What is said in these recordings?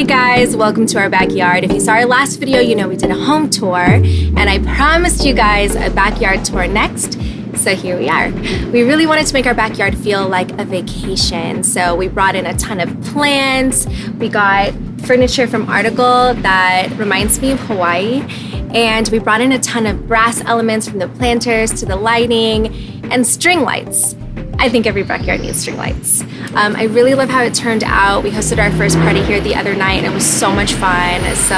Hey guys, welcome to our backyard. If you saw our last video, you know we did a home tour and I promised you guys a backyard tour next. So here we are. We really wanted to make our backyard feel like a vacation. So we brought in a ton of plants. We got furniture from Article that reminds me of Hawaii. And we brought in a ton of brass elements from the planters to the lighting and string lights. I think every backyard needs string lights. I really love how it turned out. We hosted our first party here the other night and it was so much fun. So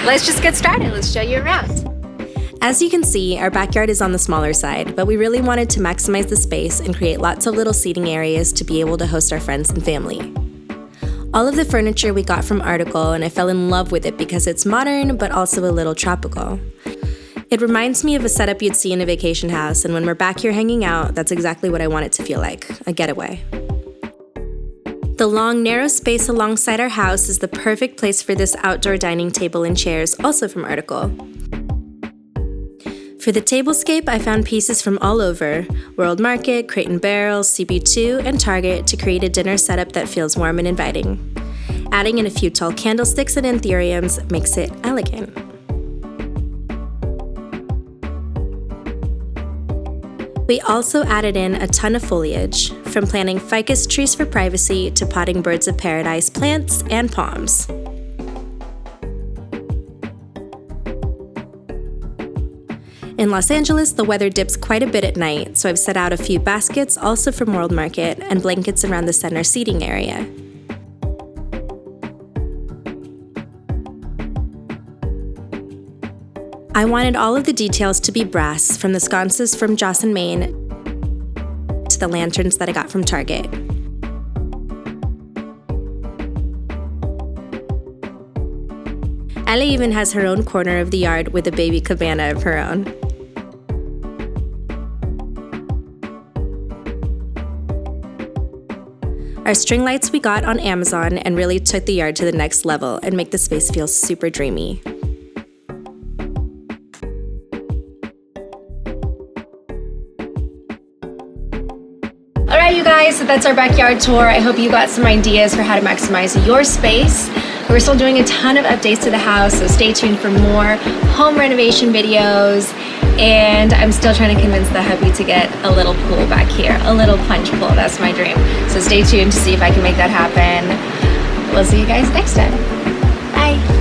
let's just get started. Let's show you around. As you can see, our backyard is on the smaller side, but we really wanted to maximize the space and create lots of little seating areas to be able to host our friends and family. All of the furniture we got from Article, and I fell in love with it because it's modern, but also a little tropical. It reminds me of a setup you'd see in a vacation house, and when we're back here hanging out, that's exactly what I want it to feel like, a getaway. The long, narrow space alongside our house is the perfect place for this outdoor dining table and chairs, also from Article. For the tablescape, I found pieces from all over, World Market, Crate & Barrel, CB2, and Target to create a dinner setup that feels warm and inviting. Adding in a few tall candlesticks and anthuriums makes it elegant. We also added in a ton of foliage, from planting ficus trees for privacy to potting birds of paradise plants and palms. In Los Angeles, the weather dips quite a bit at night, so I've set out a few baskets, also from World Market, and blankets around the center seating area. I wanted all of the details to be brass, from the sconces from Joss & Main to the lanterns that I got from Target. Malay even has her own corner of the yard with a baby cabana of her own. Our string lights we got on Amazon and really took the yard to the next level and make the space feel super dreamy. Alright you guys, so that's our backyard tour. I hope you got some ideas for how to maximize your space. We're still doing a ton of updates to the house, so stay tuned for more home renovation videos. And I'm still trying to convince the hubby to get a little pool back here, a little plunge pool. That's my dream. So stay tuned to see if I can make that happen. We'll see you guys next time. Bye.